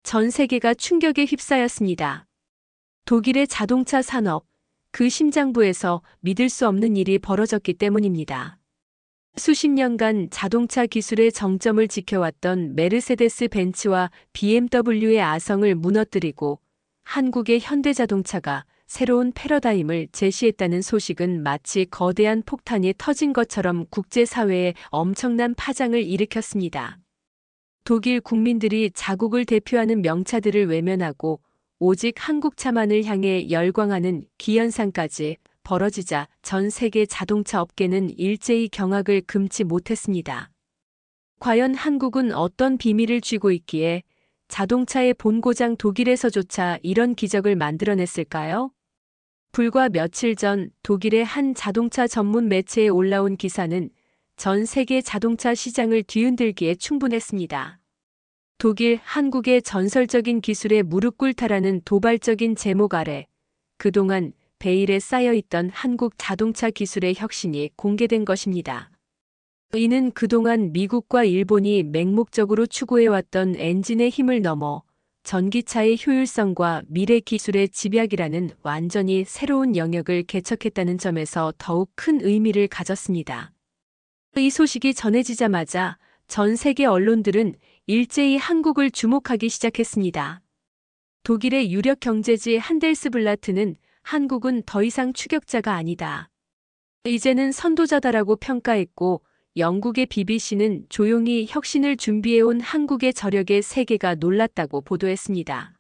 전 세계가 충격에 휩싸였습니다. 독일의 자동차 산업, 그 심장부에서 믿을 수 없는 일이 벌어졌기 때문입니다. 수십 년간 자동차 기술의 정점을 지켜왔던 메르세데스 벤츠와 BMW의 아성을 무너뜨리고 한국의 현대자동차가 새로운 패러다임을 제시했다는 소식은 마치 거대한 폭탄이 터진 것처럼 국제사회에 엄청난 파장을 일으켰습니다. 독일 국민들이 자국을 대표하는 명차들을 외면하고 오직 한국차만을 향해 열광하는 기현상까지 벌어지자 전 세계 자동차 업계는 일제히 경악을 금치 못했습니다. 과연 한국은 어떤 비밀을 쥐고 있기에 자동차의 본고장 독일에서조차 이런 기적을 만들어냈을까요? 불과 며칠 전 독일의 한 자동차 전문 매체에 올라온 기사는 전 세계 자동차 시장을 뒤흔들기에 충분했습니다. 독일, 한국의 전설적인 기술에 무릎 꿇다라는 도발적인 제목 아래 그동안 베일에 쌓여있던 한국 자동차 기술의 혁신이 공개된 것입니다. 이는 그동안 미국과 일본이 맹목적으로 추구해왔던 엔진의 힘을 넘어 전기차의 효율성과 미래 기술의 집약이라는 완전히 새로운 영역을 개척했다는 점에서 더욱 큰 의미를 가졌습니다. 이 소식이 전해지자마자 전 세계 언론들은 일제히 한국을 주목하기 시작했습니다. 독일의 유력 경제지 한델스블라트는 한국은 더 이상 추격자가 아니다. 이제는 선도자다라고 평가했고 영국의 BBC는 조용히 혁신을 준비해온 한국의 저력에 세계가 놀랐다고 보도했습니다.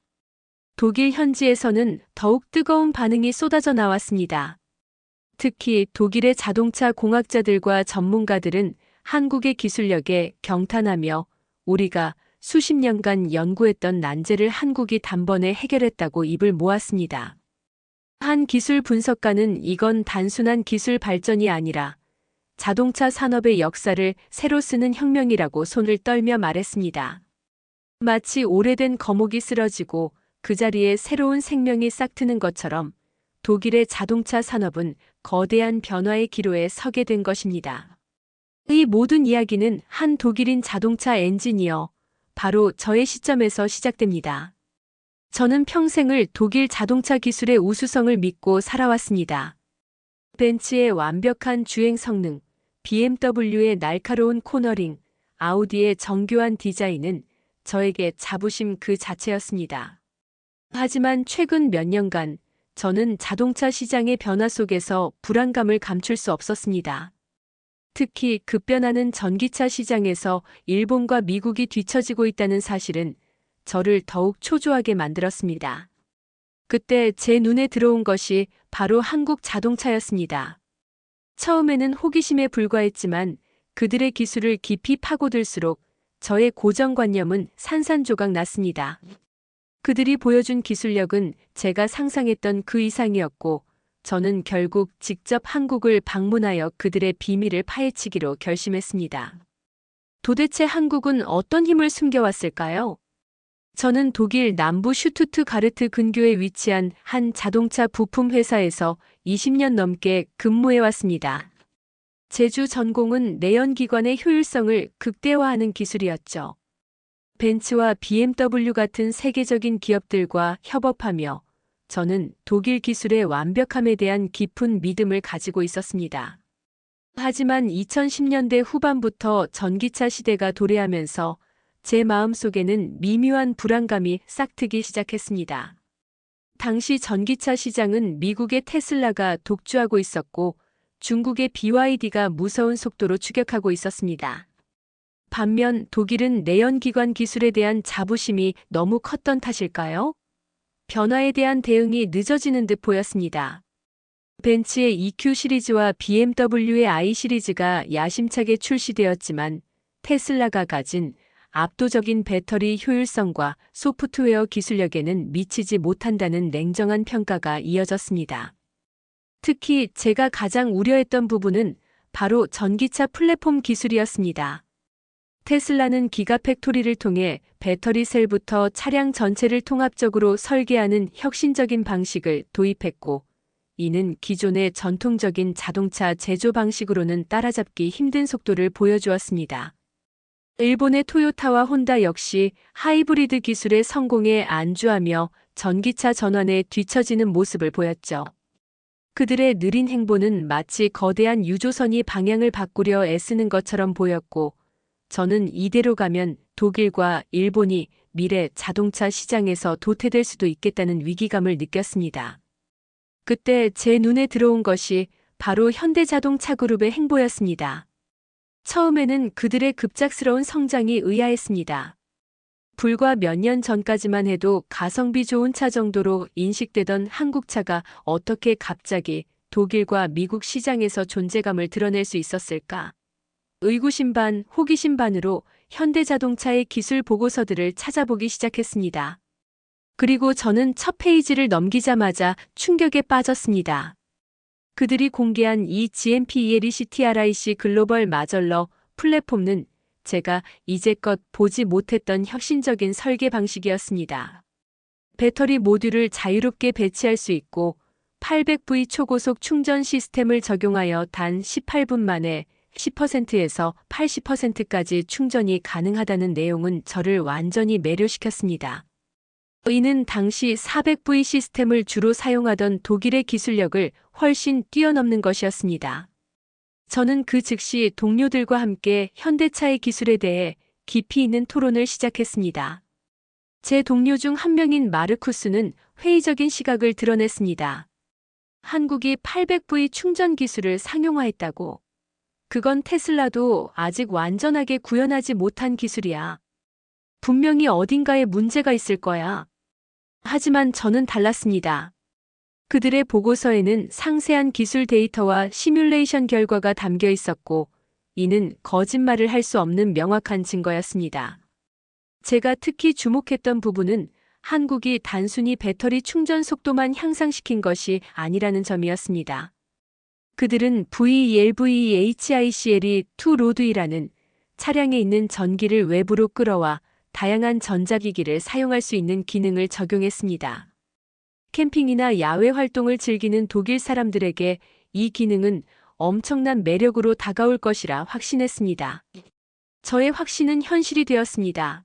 독일 현지에서는 더욱 뜨거운 반응이 쏟아져 나왔습니다. 특히 독일의 자동차 공학자들과 전문가들은 한국의 기술력에 경탄하며 우리가 수십 년간 연구했던 난제를 한국이 단번에 해결했다고 입을 모았습니다. 한 기술 분석가는 이건 단순한 기술 발전이 아니라 자동차 산업의 역사를 새로 쓰는 혁명이라고 손을 떨며 말했습니다. 마치 오래된 거목이 쓰러지고 그 자리에 새로운 생명이 싹트는 것처럼 독일의 자동차 산업은 거대한 변화의 기로에 서게 된 것입니다. 이 모든 이야기는 한 독일인 자동차 엔지니어, 바로 저의 시점에서 시작됩니다. 저는 평생을 독일 자동차 기술의 우수성을 믿고 살아왔습니다. 벤츠의 완벽한 주행 성능, BMW의 날카로운 코너링, 아우디의 정교한 디자인은 저에게 자부심 그 자체였습니다. 하지만 최근 몇 년간 저는 자동차 시장의 변화 속에서 불안감을 감출 수 없었습니다. 특히 급변하는 전기차 시장에서 일본과 미국이 뒤처지고 있다는 사실은 저를 더욱 초조하게 만들었습니다. 그때 제 눈에 들어온 것이 바로 한국 자동차였습니다. 처음에는 호기심에 불과했지만 그들의 기술을 깊이 파고들수록 저의 고정관념은 산산조각 났습니다. 그들이 보여준 기술력은 제가 상상했던 그 이상이었고 저는 결국 직접 한국을 방문하여 그들의 비밀을 파헤치기로 결심했습니다. 도대체 한국은 어떤 힘을 숨겨왔을까요? 저는 독일 남부 슈투트가르트 근교에 위치한 한 자동차 부품 회사에서 20년 넘게 근무해왔습니다. 제주 전공은 내연기관의 효율성을 극대화하는 기술이었죠. 벤츠와 BMW 같은 세계적인 기업들과 협업하며 저는 독일 기술의 완벽함에 대한 깊은 믿음을 가지고 있었습니다. 하지만 2010년대 후반부터 전기차 시대가 도래하면서 제 마음속에는 미묘한 불안감이 싹트기 시작했습니다. 당시 전기차 시장은 미국의 테슬라가 독주하고 있었고 중국의 BYD가 무서운 속도로 추격하고 있었습니다. 반면 독일은 내연기관 기술에 대한 자부심이 너무 컸던 탓일까요? 변화에 대한 대응이 늦어지는 듯 보였습니다. 벤츠의 EQ 시리즈와 BMW의 I 시리즈가 야심차게 출시되었지만 테슬라가 가진 압도적인 배터리 효율성과 소프트웨어 기술력에는 미치지 못한다는 냉정한 평가가 이어졌습니다. 특히 제가 가장 우려했던 부분은 바로 전기차 플랫폼 기술이었습니다. 테슬라는 기가팩토리를 통해 배터리 셀부터 차량 전체를 통합적으로 설계하는 혁신적인 방식을 도입했고, 이는 기존의 전통적인 자동차 제조 방식으로는 따라잡기 힘든 속도를 보여주었습니다. 일본의 토요타와 혼다 역시 하이브리드 기술의 성공에 안주하며 전기차 전환에 뒤처지는 모습을 보였죠. 그들의 느린 행보는 마치 거대한 유조선이 방향을 바꾸려 애쓰는 것처럼 보였고, 저는 이대로 가면 독일과 일본이 미래 자동차 시장에서 도태될 수도 있겠다는 위기감을 느꼈습니다. 그때 제 눈에 들어온 것이 바로 현대자동차 그룹의 행보였습니다. 처음에는 그들의 급작스러운 성장이 의아했습니다. 불과 몇 년 전까지만 해도 가성비 좋은 차 정도로 인식되던 한국차가 어떻게 갑자기 독일과 미국 시장에서 존재감을 드러낼 수 있었을까? 의구심 반, 호기심 반으로 현대자동차의 기술 보고서들을 찾아보기 시작했습니다. 그리고 저는 첫 페이지를 넘기자마자 충격에 빠졌습니다. 그들이 공개한 이 GMP ELEC 글로벌 마절러 플랫폼은 제가 이제껏 보지 못했던 혁신적인 설계 방식이었습니다. 배터리 모듈을 자유롭게 배치할 수 있고 800V 초고속 충전 시스템을 적용하여 단 18분 만에 10%에서 80%까지 충전이 가능하다는 내용은 저를 완전히 매료시켰습니다. 이는 당시 400V 시스템을 주로 사용하던 독일의 기술력을 훨씬 뛰어넘는 것이었습니다. 저는 그 즉시 동료들과 함께 현대차의 기술에 대해 깊이 있는 토론을 시작했습니다. 제 동료 중 한 명인 마르쿠스는 회의적인 시각을 드러냈습니다. 한국이 800V 충전 기술을 상용화했다고. 그건 테슬라도 아직 완전하게 구현하지 못한 기술이야. 분명히 어딘가에 문제가 있을 거야. 하지만 저는 달랐습니다. 그들의 보고서에는 상세한 기술 데이터와 시뮬레이션 결과가 담겨 있었고, 이는 거짓말을 할 수 없는 명확한 증거였습니다. 제가 특히 주목했던 부분은 한국이 단순히 배터리 충전 속도만 향상시킨 것이 아니라는 점이었습니다. 그들은 VLVHICLE2로드이라는 차량에 있는 전기를 외부로 끌어와 다양한 전자기기를 사용할 수 있는 기능을 적용했습니다. 캠핑이나 야외 활동을 즐기는 독일 사람들에게 이 기능은 엄청난 매력으로 다가올 것이라 확신했습니다. 저의 확신은 현실이 되었습니다.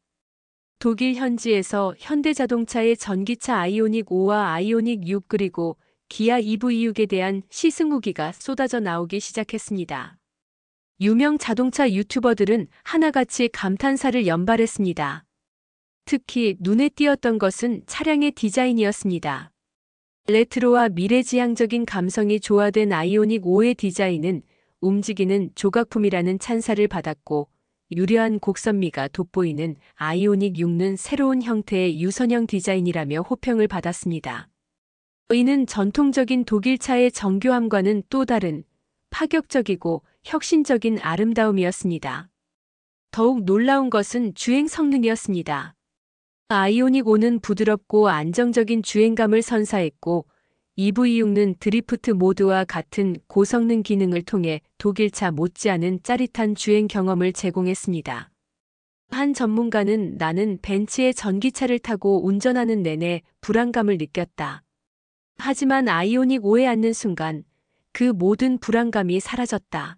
독일 현지에서 현대자동차의 전기차 아이오닉 5와 아이오닉 6 그리고 기아 EV6에 대한 시승 후기가 쏟아져 나오기 시작했습니다. 유명 자동차 유튜버들은 하나같이 감탄사를 연발했습니다. 특히 눈에 띄었던 것은 차량의 디자인이었습니다. 레트로와 미래지향적인 감성이 조화된 아이오닉 5의 디자인은 움직이는 조각품이라는 찬사를 받았고, 유려한 곡선미가 돋보이는 아이오닉 6는 새로운 형태의 유선형 디자인이라며 호평을 받았습니다. 이는 전통적인 독일차의 정교함과는 또 다른 파격적이고 혁신적인 아름다움이었습니다. 더욱 놀라운 것은 주행 성능이었습니다. 아이오닉 5는 부드럽고 안정적인 주행감을 선사했고, EV6는 드리프트 모드와 같은 고성능 기능을 통해 독일차 못지않은 짜릿한 주행 경험을 제공했습니다. 한 전문가는 나는 벤츠의 전기차를 타고 운전하는 내내 불안감을 느꼈다. 하지만 아이오닉 5에 앉는 순간 그 모든 불안감이 사라졌다.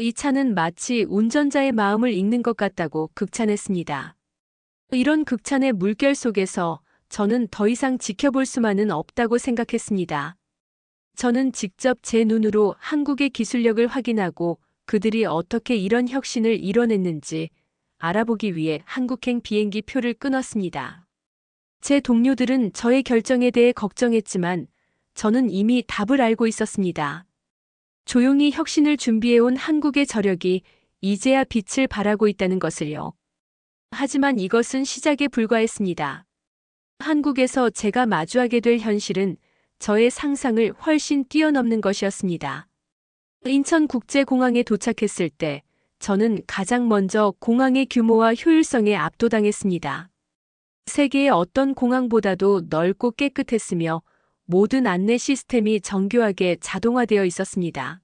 이 차는 마치 운전자의 마음을 읽는 것 같다고 극찬했습니다. 이런 극찬의 물결 속에서 저는 더 이상 지켜볼 수만은 없다고 생각했습니다. 저는 직접 제 눈으로 한국의 기술력을 확인하고 그들이 어떻게 이런 혁신을 이뤄냈는지 알아보기 위해 한국행 비행기 표를 끊었습니다. 제 동료들은 저의 결정에 대해 걱정했지만 저는 이미 답을 알고 있었습니다. 조용히 혁신을 준비해온 한국의 저력이 이제야 빛을 발하고 있다는 것을요. 하지만 이것은 시작에 불과했습니다. 한국에서 제가 마주하게 될 현실은 저의 상상을 훨씬 뛰어넘는 것이었습니다. 인천국제공항에 도착했을 때 저는 가장 먼저 공항의 규모와 효율성에 압도당했습니다. 세계의 어떤 공항보다도 넓고 깨끗했으며 모든 안내 시스템이 정교하게 자동화되어 있었습니다.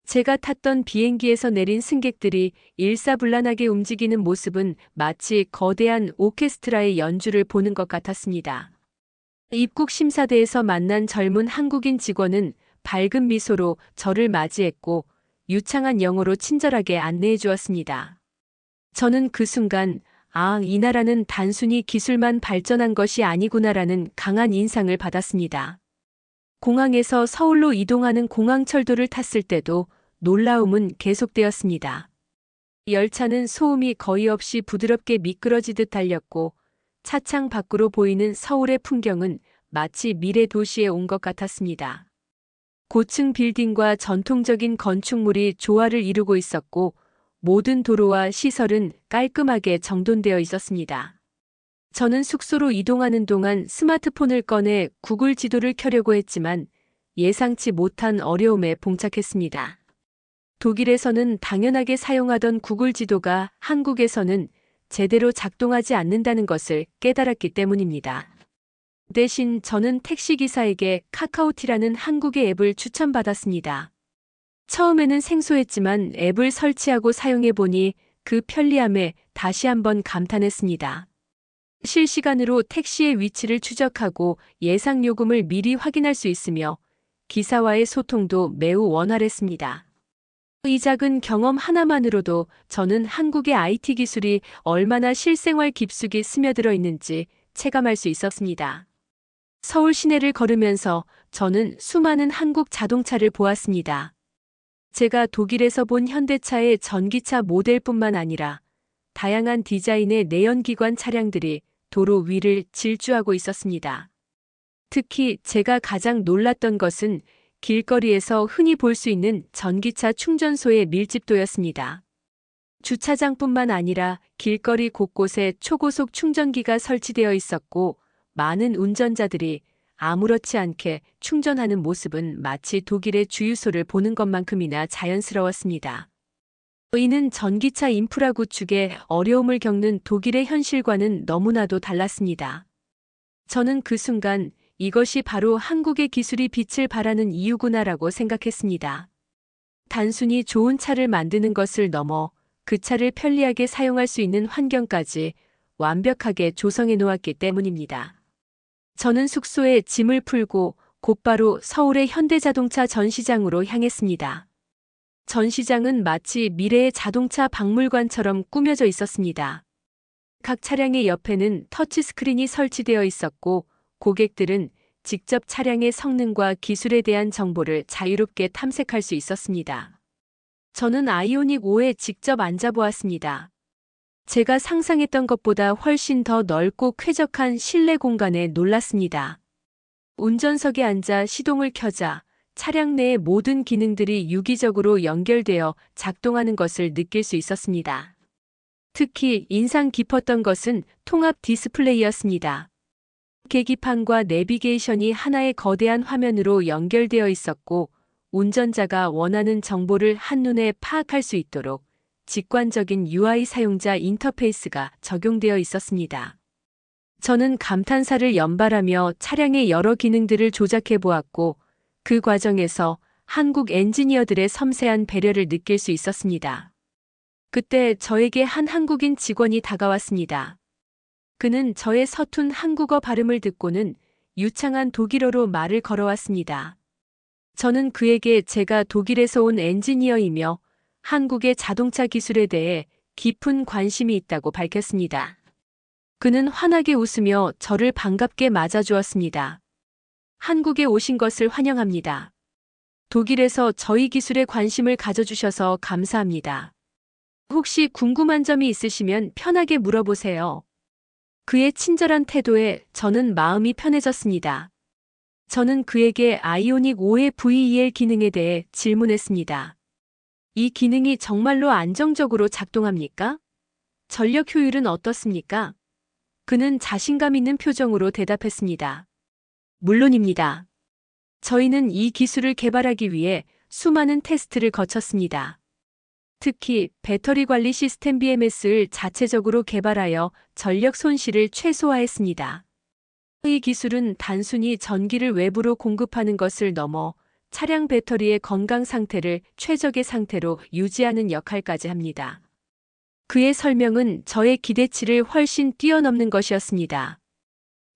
제가 탔던 비행기에서 내린 승객들이 일사불란하게 움직이는 모습은 마치 거대한 오케스트라의 연주를 보는 것 같았습니다. 입국 심사대에서 만난 젊은 한국인 직원은 밝은 미소로 저를 맞이했고 유창한 영어로 친절하게 안내해 주었습니다. 저는 그 순간, 아, 이 나라는 단순히 기술만 발전한 것이 아니구나라는 강한 인상을 받았습니다. 공항에서 서울로 이동하는 공항철도를 탔을 때도 놀라움은 계속되었습니다. 열차는 소음이 거의 없이 부드럽게 미끄러지듯 달렸고, 차창 밖으로 보이는 서울의 풍경은 마치 미래 도시에 온 것 같았습니다. 고층 빌딩과 전통적인 건축물이 조화를 이루고 있었고, 모든 도로와 시설은 깔끔하게 정돈되어 있었습니다. 저는 숙소로 이동하는 동안 스마트폰을 꺼내 구글 지도를 켜려고 했지만 예상치 못한 어려움에 봉착했습니다. 독일에서는 당연하게 사용하던 구글 지도가 한국에서는 제대로 작동하지 않는다는 것을 깨달았기 때문입니다. 대신 저는 택시기사에게 카카오티라는 한국의 앱을 추천받았습니다. 처음에는 생소했지만 앱을 설치하고 사용해보니 그 편리함에 다시 한번 감탄했습니다. 실시간으로 택시의 위치를 추적하고 예상 요금을 미리 확인할 수 있으며 기사와의 소통도 매우 원활했습니다. 이 작은 경험 하나만으로도 저는 한국의 IT 기술이 얼마나 실생활 깊숙이 스며들어 있는지 체감할 수 있었습니다. 서울 시내를 걸으면서 저는 수많은 한국 자동차를 보았습니다. 제가 독일에서 본 현대차의 전기차 모델뿐만 아니라 다양한 디자인의 내연기관 차량들이 도로 위를 질주하고 있었습니다. 특히 제가 가장 놀랐던 것은 길거리에서 흔히 볼 수 있는 전기차 충전소의 밀집도였습니다. 주차장뿐만 아니라 길거리 곳곳에 초고속 충전기가 설치되어 있었고, 많은 운전자들이 아무렇지 않게 충전하는 모습은 마치 독일의 주유소를 보는 것만큼이나 자연스러웠습니다. 이는 전기차 인프라 구축에 어려움을 겪는 독일의 현실과는 너무나도 달랐습니다. 저는 그 순간 이것이 바로 한국의 기술이 빛을 발하는 이유구나라고 생각했습니다. 단순히 좋은 차를 만드는 것을 넘어 그 차를 편리하게 사용할 수 있는 환경까지 완벽하게 조성해 놓았기 때문입니다. 저는 숙소에 짐을 풀고 곧바로 서울의 현대자동차 전시장으로 향했습니다. 전시장은 마치 미래의 자동차 박물관처럼 꾸며져 있었습니다. 각 차량의 옆에는 터치스크린이 설치되어 있었고, 고객들은 직접 차량의 성능과 기술에 대한 정보를 자유롭게 탐색할 수 있었습니다. 저는 아이오닉 5에 직접 앉아보았습니다. 제가 상상했던 것보다 훨씬 더 넓고 쾌적한 실내 공간에 놀랐습니다. 운전석에 앉아 시동을 켜자 차량 내의 모든 기능들이 유기적으로 연결되어 작동하는 것을 느낄 수 있었습니다. 특히 인상 깊었던 것은 통합 디스플레이였습니다. 계기판과 내비게이션이 하나의 거대한 화면으로 연결되어 있었고, 운전자가 원하는 정보를 한눈에 파악할 수 있도록 직관적인 UI 사용자 인터페이스가 적용되어 있었습니다. 저는 감탄사를 연발하며 차량의 여러 기능들을 조작해 보았고, 그 과정에서 한국 엔지니어들의 섬세한 배려를 느낄 수 있었습니다. 그때 저에게 한 한국인 직원이 다가왔습니다. 그는 저의 서툰 한국어 발음을 듣고는 유창한 독일어로 말을 걸어왔습니다. 저는 그에게 제가 독일에서 온 엔지니어이며 한국의 자동차 기술에 대해 깊은 관심이 있다고 밝혔습니다. 그는 환하게 웃으며 저를 반갑게 맞아주었습니다. 한국에 오신 것을 환영합니다. 독일에서 저희 기술에 관심을 가져주셔서 감사합니다. 혹시 궁금한 점이 있으시면 편하게 물어보세요. 그의 친절한 태도에 저는 마음이 편해졌습니다. 저는 그에게 아이오닉 5의 VEL 기능에 대해 질문했습니다. 이 기능이 정말로 안정적으로 작동합니까? 전력 효율은 어떻습니까? 그는 자신감 있는 표정으로 대답했습니다. 물론입니다. 저희는 이 기술을 개발하기 위해 수많은 테스트를 거쳤습니다. 특히 배터리 관리 시스템 BMS를 자체적으로 개발하여 전력 손실을 최소화했습니다. 이 기술은 단순히 전기를 외부로 공급하는 것을 넘어 차량 배터리의 건강 상태를 최적의 상태로 유지하는 역할까지 합니다. 그의 설명은 저의 기대치를 훨씬 뛰어넘는 것이었습니다.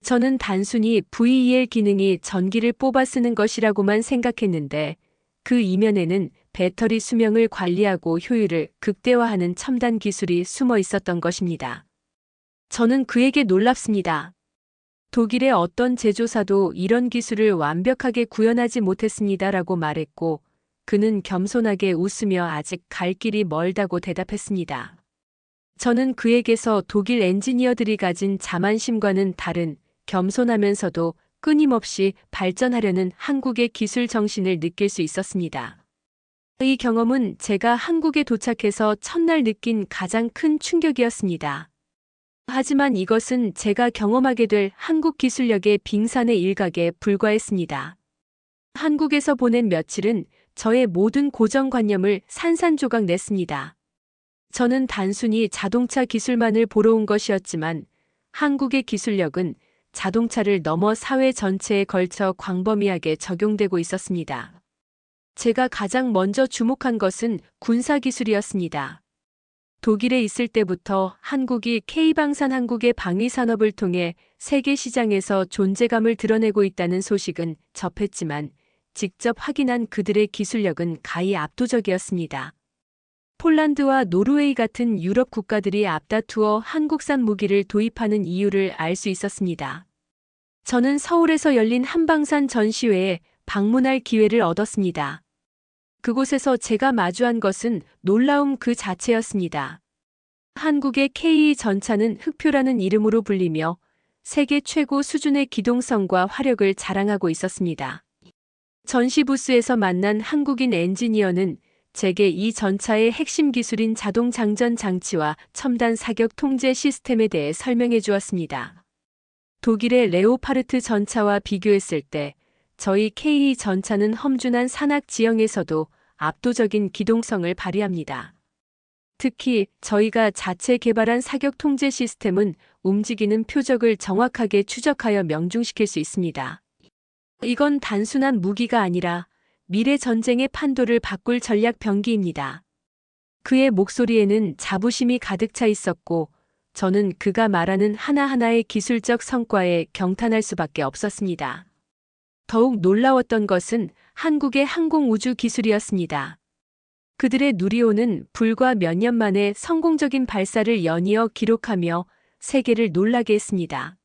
저는 단순히 VEL 기능이 전기를 뽑아 쓰는 것이라고만 생각했는데 그 이면에는 배터리 수명을 관리하고 효율을 극대화하는 첨단 기술이 숨어 있었던 것입니다. 저는 그에게 놀랍습니다. 독일의 어떤 제조사도 이런 기술을 완벽하게 구현하지 못했습니다라고 말했고, 그는 겸손하게 웃으며 아직 갈 길이 멀다고 대답했습니다. 저는 그에게서 독일 엔지니어들이 가진 자만심과는 다른 겸손하면서도 끊임없이 발전하려는 한국의 기술 정신을 느낄 수 있었습니다. 이 경험은 제가 한국에 도착해서 첫날 느낀 가장 큰 충격이었습니다. 하지만 이것은 제가 경험하게 될 한국 기술력의 빙산의 일각에 불과했습니다. 한국에서 보낸 며칠은 저의 모든 고정관념을 산산조각 냈습니다. 저는 단순히 자동차 기술만을 보러 온 것이었지만 한국의 기술력은 자동차를 넘어 사회 전체에 걸쳐 광범위하게 적용되고 있었습니다. 제가 가장 먼저 주목한 것은 군사기술이었습니다. 독일에 있을 때부터 한국이 K방산 한국의 방위산업을 통해 세계 시장에서 존재감을 드러내고 있다는 소식은 접했지만 직접 확인한 그들의 기술력은 가히 압도적이었습니다. 폴란드와 노르웨이 같은 유럽 국가들이 앞다투어 한국산 무기를 도입하는 이유를 알 수 있었습니다. 저는 서울에서 열린 한방산 전시회에 방문할 기회를 얻었습니다. 그곳에서 제가 마주한 것은 놀라움 그 자체였습니다. 한국의 K 전차는 흑표라는 이름으로 불리며 세계 최고 수준의 기동성과 화력을 자랑하고 있었습니다. 전시 부스에서 만난 한국인 엔지니어는 제게 이 전차의 핵심 기술인 자동 장전 장치와 첨단 사격 통제 시스템에 대해 설명해 주었습니다. 독일의 레오파르트 전차와 비교했을 때 저희 K 전차는 험준한 산악 지형에서도 압도적인 기동성을 발휘합니다. 특히 저희가 자체 개발한 사격 통제 시스템은 움직이는 표적을 정확하게 추적하여 명중시킬 수 있습니다. 이건 단순한 무기가 아니라 미래 전쟁의 판도를 바꿀 전략 병기입니다. 그의 목소리에는 자부심이 가득 차 있었고 저는 그가 말하는 하나하나의 기술적 성과에 경탄할 수밖에 없었습니다. 더욱 놀라웠던 것은 한국의 항공우주 기술이었습니다. 그들의 누리호는 불과 몇 년 만에 성공적인 발사를 연이어 기록하며 세계를 놀라게 했습니다.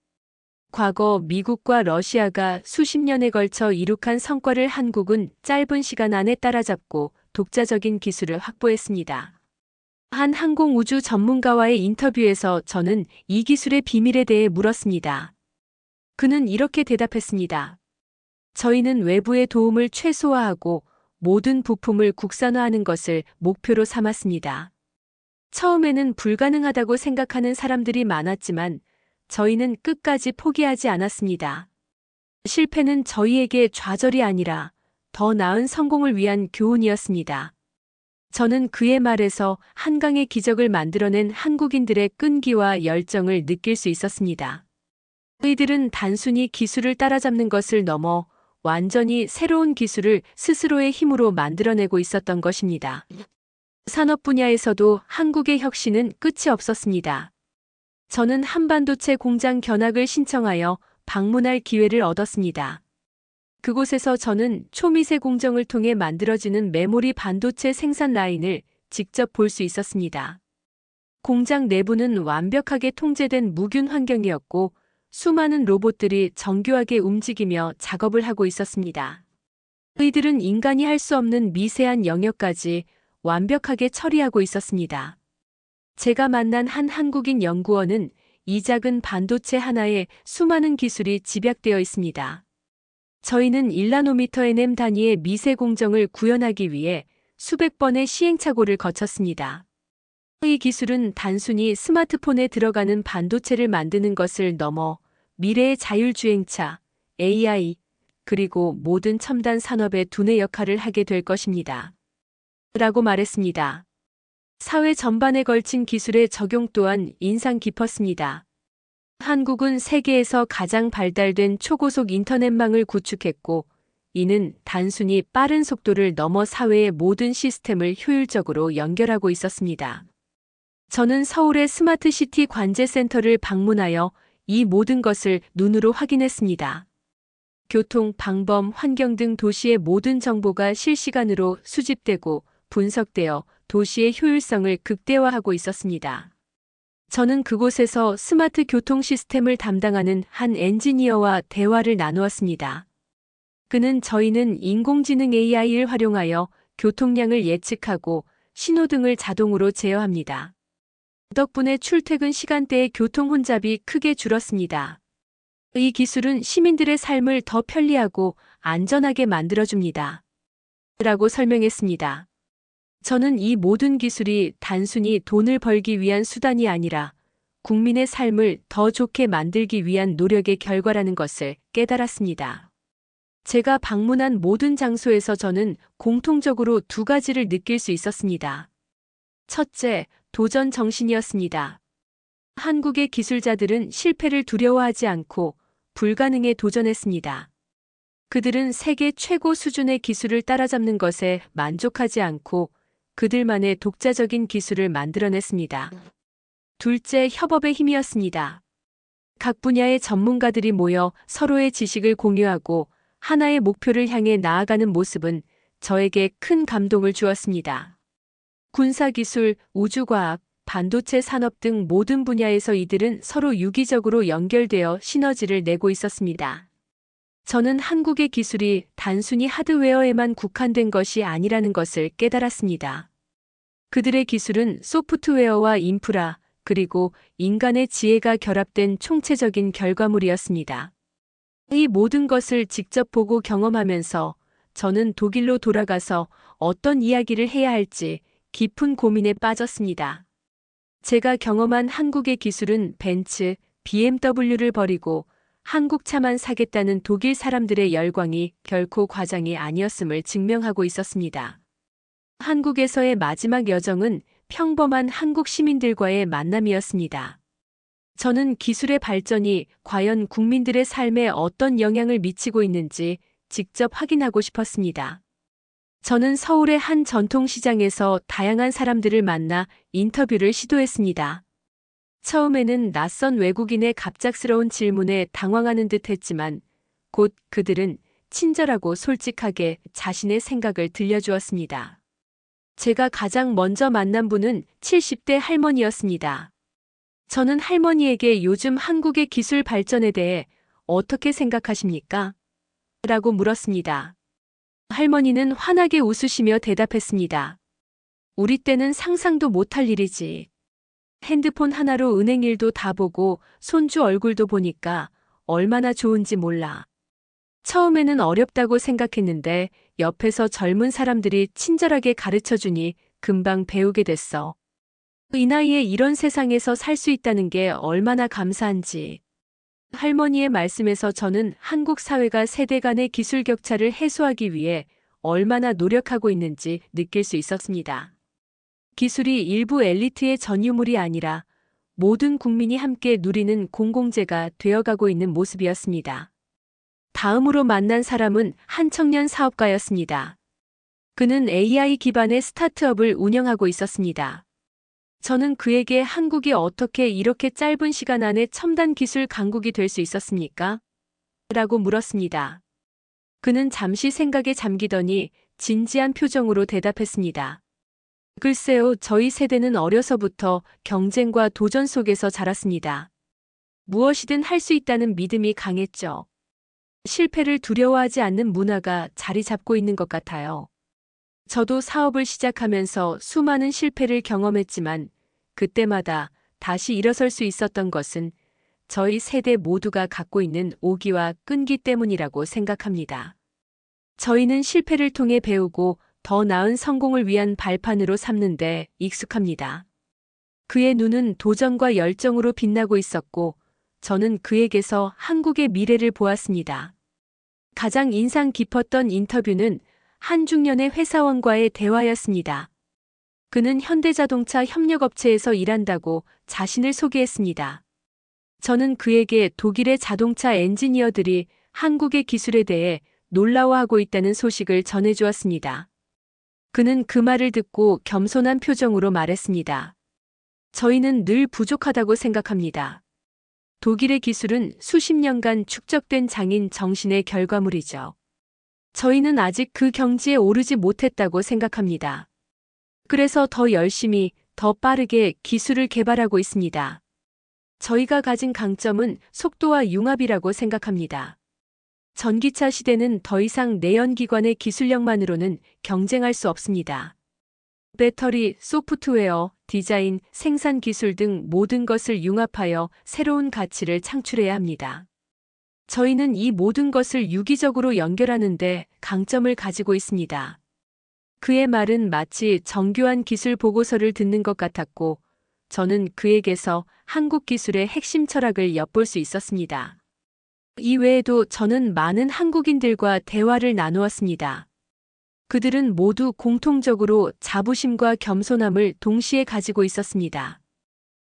과거 미국과 러시아가 수십 년에 걸쳐 이룩한 성과를 한국은 짧은 시간 안에 따라잡고 독자적인 기술을 확보했습니다. 한 항공우주 전문가와의 인터뷰에서 저는 이 기술의 비밀에 대해 물었습니다. 그는 이렇게 대답했습니다. 저희는 외부의 도움을 최소화하고 모든 부품을 국산화하는 것을 목표로 삼았습니다. 처음에는 불가능하다고 생각하는 사람들이 많았지만 저희는 끝까지 포기하지 않았습니다. 실패는 저희에게 좌절이 아니라 더 나은 성공을 위한 교훈이었습니다. 저는 그의 말에서 한강의 기적을 만들어낸 한국인들의 끈기와 열정을 느낄 수 있었습니다. 그들은 단순히 기술을 따라잡는 것을 넘어 완전히 새로운 기술을 스스로의 힘으로 만들어내고 있었던 것입니다. 산업 분야에서도 한국의 혁신은 끝이 없었습니다. 저는 한반도체 공장 견학을 신청하여 방문할 기회를 얻었습니다. 그곳에서 저는 초미세 공정을 통해 만들어지는 메모리 반도체 생산 라인을 직접 볼 수 있었습니다. 공장 내부는 완벽하게 통제된 무균 환경이었고 수많은 로봇들이 정교하게 움직이며 작업을 하고 있었습니다. 그들은 인간이 할 수 없는 미세한 영역까지 완벽하게 처리하고 있었습니다. 제가 만난 한 한국인 연구원은 이 작은 반도체 하나에 수많은 기술이 집약되어 있습니다. 저희는 1나노미터 단위의 미세 공정을 구현하기 위해 수백 번의 시행착오를 거쳤습니다. 이 기술은 단순히 스마트폰에 들어가는 반도체를 만드는 것을 넘어 미래의 자율주행차, AI, 그리고 모든 첨단 산업의 두뇌 역할을 하게 될 것입니다. 라고 말했습니다. 사회 전반에 걸친 기술의 적용 또한 인상 깊었습니다. 한국은 세계에서 가장 발달된 초고속 인터넷망을 구축했고, 이는 단순히 빠른 속도를 넘어 사회의 모든 시스템을 효율적으로 연결하고 있었습니다. 저는 서울의 스마트시티 관제센터를 방문하여 이 모든 것을 눈으로 확인했습니다. 교통, 방범, 환경 등 도시의 모든 정보가 실시간으로 수집되고 분석되어 도시의 효율성을 극대화하고 있었습니다. 저는 그곳에서 스마트 교통 시스템을 담당하는 한 엔지니어와 대화를 나누었습니다. 그는 저희는 인공지능 AI를 활용하여 교통량을 예측하고 신호등을 자동으로 제어합니다. 덕분에 출퇴근 시간대의 교통 혼잡이 크게 줄었습니다. 이 기술은 시민들의 삶을 더 편리하고 안전하게 만들어줍니다. 라고 설명했습니다. 저는 이 모든 기술이 단순히 돈을 벌기 위한 수단이 아니라 국민의 삶을 더 좋게 만들기 위한 노력의 결과라는 것을 깨달았습니다. 제가 방문한 모든 장소에서 저는 공통적으로 두 가지를 느낄 수 있었습니다. 첫째, 도전 정신이었습니다. 한국의 기술자들은 실패를 두려워하지 않고 불가능에 도전했습니다. 그들은 세계 최고 수준의 기술을 따라잡는 것에 만족하지 않고 그들만의 독자적인 기술을 만들어냈습니다. 둘째, 협업의 힘이었습니다. 각 분야의 전문가들이 모여 서로의 지식을 공유하고 하나의 목표를 향해 나아가는 모습은 저에게 큰 감동을 주었습니다. 군사기술, 우주과학, 반도체 산업 등 모든 분야에서 이들은 서로 유기적으로 연결되어 시너지를 내고 있었습니다. 저는 한국의 기술이 단순히 하드웨어에만 국한된 것이 아니라는 것을 깨달았습니다. 그들의 기술은 소프트웨어와 인프라, 그리고 인간의 지혜가 결합된 총체적인 결과물이었습니다. 이 모든 것을 직접 보고 경험하면서 저는 독일로 돌아가서 어떤 이야기를 해야 할지 깊은 고민에 빠졌습니다. 제가 경험한 한국의 기술은 벤츠, BMW를 버리고 한국차만 사겠다는 독일 사람들의 열광이 결코 과장이 아니었음을 증명하고 있었습니다. 한국에서의 마지막 여정은 평범한 한국 시민들과의 만남이었습니다. 저는 기술의 발전이 과연 국민들의 삶에 어떤 영향을 미치고 있는지 직접 확인하고 싶었습니다. 저는 서울의 한 전통시장에서 다양한 사람들을 만나 인터뷰를 시도했습니다. 처음에는 낯선 외국인의 갑작스러운 질문에 당황하는 듯 했지만 곧 그들은 친절하고 솔직하게 자신의 생각을 들려주었습니다. 제가 가장 먼저 만난 분은 70대 할머니였습니다. 저는 할머니에게 요즘 한국의 기술 발전에 대해 어떻게 생각하십니까? 라고 물었습니다. 할머니는 환하게 웃으시며 대답했습니다. 우리 때는 상상도 못할 일이지. 핸드폰 하나로 은행 일도 다 보고 손주 얼굴도 보니까 얼마나 좋은지 몰라. 처음에는 어렵다고 생각했는데 옆에서 젊은 사람들이 친절하게 가르쳐주니 금방 배우게 됐어. 이 나이에 이런 세상에서 살 수 있다는 게 얼마나 감사한지. 할머니의 말씀에서 저는 한국 사회가 세대 간의 기술 격차를 해소하기 위해 얼마나 노력하고 있는지 느낄 수 있었습니다. 기술이 일부 엘리트의 전유물이 아니라 모든 국민이 함께 누리는 공공재가 되어가고 있는 모습이었습니다. 다음으로 만난 사람은 한 청년 사업가였습니다. 그는 AI 기반의 스타트업을 운영하고 있었습니다. 저는 그에게 한국이 어떻게 이렇게 짧은 시간 안에 첨단 기술 강국이 될 수 있었습니까? 라고 물었습니다. 그는 잠시 생각에 잠기더니 진지한 표정으로 대답했습니다. 글쎄요, 저희 세대는 어려서부터 경쟁과 도전 속에서 자랐습니다. 무엇이든 할 수 있다는 믿음이 강했죠. 실패를 두려워하지 않는 문화가 자리 잡고 있는 것 같아요. 저도 사업을 시작하면서 수많은 실패를 경험했지만 그때마다 다시 일어설 수 있었던 것은 저희 세대 모두가 갖고 있는 오기와 끈기 때문이라고 생각합니다. 저희는 실패를 통해 배우고 더 나은 성공을 위한 발판으로 삼는 데 익숙합니다. 그의 눈은 도전과 열정으로 빛나고 있었고 저는 그에게서 한국의 미래를 보았습니다. 가장 인상 깊었던 인터뷰는 한 중년의 회사원과의 대화였습니다. 그는 현대자동차 협력업체에서 일한다고 자신을 소개했습니다. 저는 그에게 독일의 자동차 엔지니어들이 한국의 기술에 대해 놀라워하고 있다는 소식을 전해주었습니다. 그는 그 말을 듣고 겸손한 표정으로 말했습니다. 저희는 늘 부족하다고 생각합니다. 독일의 기술은 수십 년간 축적된 장인 정신의 결과물이죠. 저희는 아직 그 경지에 오르지 못했다고 생각합니다. 그래서 더 열심히, 더 빠르게 기술을 개발하고 있습니다. 저희가 가진 강점은 속도와 융합이라고 생각합니다. 전기차 시대는 더 이상 내연기관의 기술력만으로는 경쟁할 수 없습니다. 배터리, 소프트웨어, 디자인, 생산 기술 등 모든 것을 융합하여 새로운 가치를 창출해야 합니다. 저희는 이 모든 것을 유기적으로 연결하는데 강점을 가지고 있습니다. 그의 말은 마치 정교한 기술 보고서를 듣는 것 같았고, 저는 그에게서 한국 기술의 핵심 철학을 엿볼 수 있었습니다. 이외에도 저는 많은 한국인들과 대화를 나누었습니다. 그들은 모두 공통적으로 자부심과 겸손함을 동시에 가지고 있었습니다.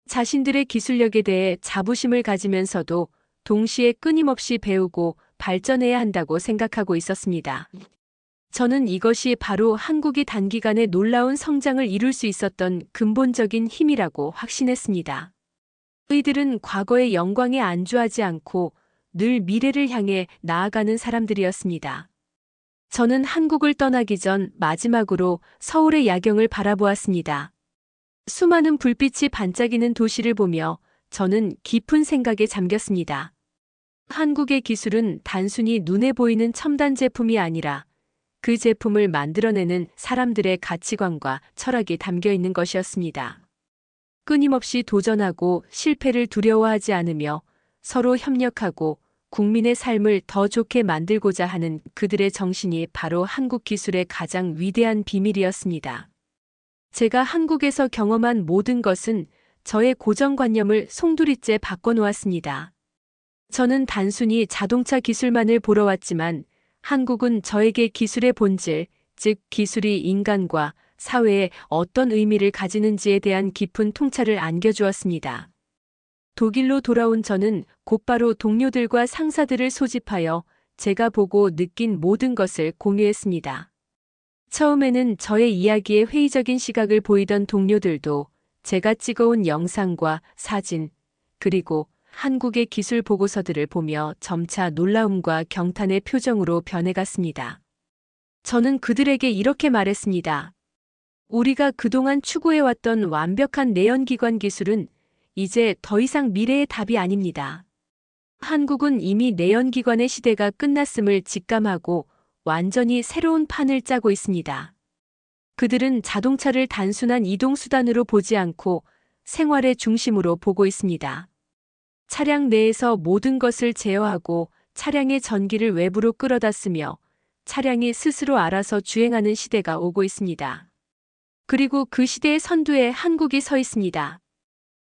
자신들의 기술력에 대해 자부심을 가지면서도 동시에 끊임없이 배우고 발전해야 한다고 생각하고 있었습니다. 저는 이것이 바로 한국이 단기간에 놀라운 성장을 이룰 수 있었던 근본적인 힘이라고 확신했습니다. 그들은 과거의 영광에 안주하지 않고 늘 미래를 향해 나아가는 사람들이었습니다. 저는 한국을 떠나기 전 마지막으로 서울의 야경을 바라보았습니다. 수많은 불빛이 반짝이는 도시를 보며 저는 깊은 생각에 잠겼습니다. 한국의 기술은 단순히 눈에 보이는 첨단 제품이 아니라 그 제품을 만들어내는 사람들의 가치관과 철학이 담겨 있는 것이었습니다. 끊임없이 도전하고 실패를 두려워하지 않으며 서로 협력하고 국민의 삶을 더 좋게 만들고자 하는 그들의 정신이 바로 한국 기술의 가장 위대한 비밀이었습니다. 제가 한국에서 경험한 모든 것은 저의 고정관념을 송두리째 바꿔놓았습니다. 저는 단순히 자동차 기술만을 보러 왔지만 한국은 저에게 기술의 본질, 즉 기술이 인간과 사회에 어떤 의미를 가지는지에 대한 깊은 통찰을 안겨주었습니다. 독일로 돌아온 저는 곧바로 동료들과 상사들을 소집하여 제가 보고 느낀 모든 것을 공유했습니다. 처음에는 저의 이야기에 회의적인 시각을 보이던 동료들도 제가 찍어온 영상과 사진, 그리고 한국의 기술 보고서들을 보며 점차 놀라움과 경탄의 표정으로 변해갔습니다. 저는 그들에게 이렇게 말했습니다. 우리가 그동안 추구해왔던 완벽한 내연기관 기술은 이제 더 이상 미래의 답이 아닙니다. 한국은 이미 내연기관의 시대가 끝났음을 직감하고 완전히 새로운 판을 짜고 있습니다. 그들은 자동차를 단순한 이동수단으로 보지 않고 생활의 중심으로 보고 있습니다. 차량 내에서 모든 것을 제어하고 차량의 전기를 외부로 끌어다 쓰며 차량이 스스로 알아서 주행하는 시대가 오고 있습니다. 그리고 그 시대의 선두에 한국이 서 있습니다.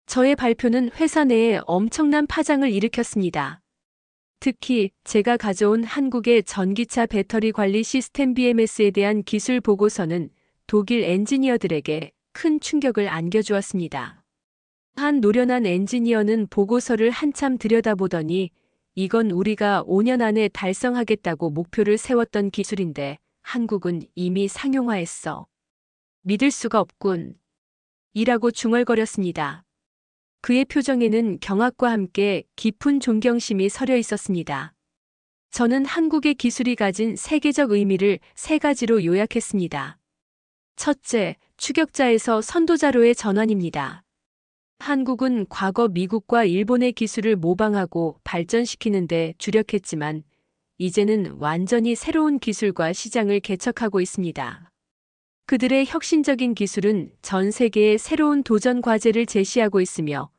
저의 발표는 회사 내에 엄청난 파장을 일으켰습니다. 특히 제가 가져온 한국의 전기차 배터리 관리 시스템 BMS에 대한 기술 보고서는 독일 엔지니어들에게 큰 충격을 안겨주었습니다. 한 노련한 엔지니어는 보고서를 한참 들여다보더니 이건 우리가 5년 안에 달성하겠다고 목표를 세웠던 기술인데 한국은 이미 상용화했어. 믿을 수가 없군. 이라고 중얼거렸습니다. 그의 표정에는 경악과 함께 깊은 존경심이 서려 있었습니다. 저는 한국의 기술이 가진 세계적 의미를 세 가지로 요약했습니다. 첫째, 추격자에서 선도자로의 전환입니다. 한국은 과거 미국과 일본의 기술을 모방하고 발전시키는데 주력했지만 이제는 완전히 새로운 기술과 시장을 개척하고 있습니다. 그들의 혁신적인 기술은 전 세계에 새로운 도전 과제를 제시하고 있으며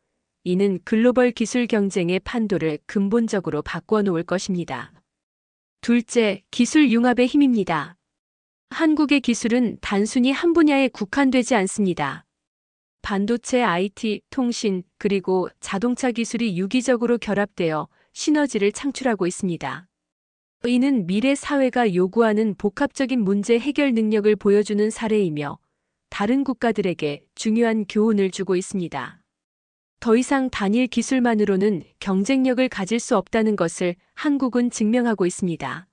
이는 글로벌 기술 경쟁의 판도를 근본적으로 바꾸어 놓을 것입니다. 둘째, 기술 융합의 힘입니다. 한국의 기술은 단순히 한 분야에 국한되지 않습니다. 반도체, IT, 통신, 그리고 자동차 기술이 유기적으로 결합되어 시너지를 창출하고 있습니다. 이는 미래 사회가 요구하는 복합적인 문제 해결 능력을 보여주는 사례이며 다른 국가들에게 중요한 교훈을 주고 있습니다. 더 이상 단일 기술만으로는 경쟁력을 가질 수 없다는 것을 한국은 증명하고 있습니다.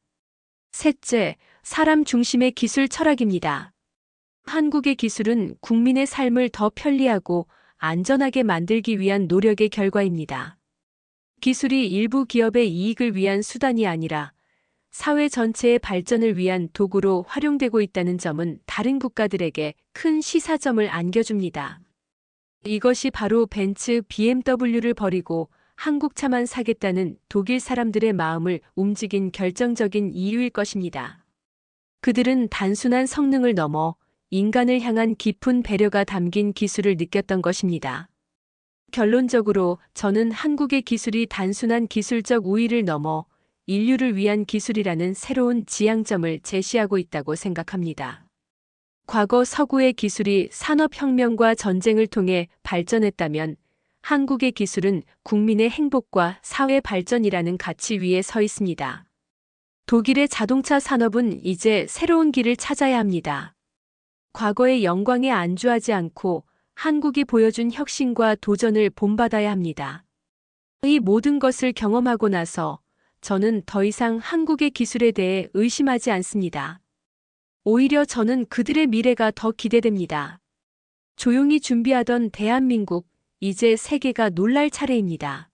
셋째, 사람 중심의 기술 철학입니다. 한국의 기술은 국민의 삶을 더 편리하고 안전하게 만들기 위한 노력의 결과입니다. 기술이 일부 기업의 이익을 위한 수단이 아니라 사회 전체의 발전을 위한 도구로 활용되고 있다는 점은 다른 국가들에게 큰 시사점을 안겨줍니다. 이것이 바로 벤츠, BMW를 버리고 한국차만 사겠다는 독일 사람들의 마음을 움직인 결정적인 이유일 것입니다. 그들은 단순한 성능을 넘어 인간을 향한 깊은 배려가 담긴 기술을 느꼈던 것입니다. 결론적으로 저는 한국의 기술이 단순한 기술적 우위를 넘어 인류를 위한 기술이라는 새로운 지향점을 제시하고 있다고 생각합니다. 과거 서구의 기술이 산업혁명과 전쟁을 통해 발전했다면 한국의 기술은 국민의 행복과 사회 발전이라는 가치 위에 서 있습니다. 독일의 자동차 산업은 이제 새로운 길을 찾아야 합니다. 과거의 영광에 안주하지 않고 한국이 보여준 혁신과 도전을 본받아야 합니다. 이 모든 것을 경험하고 나서 저는 더 이상 한국의 기술에 대해 의심하지 않습니다. 오히려 저는 그들의 미래가 더 기대됩니다. 조용히 준비하던 대한민국, 이제 세계가 놀랄 차례입니다.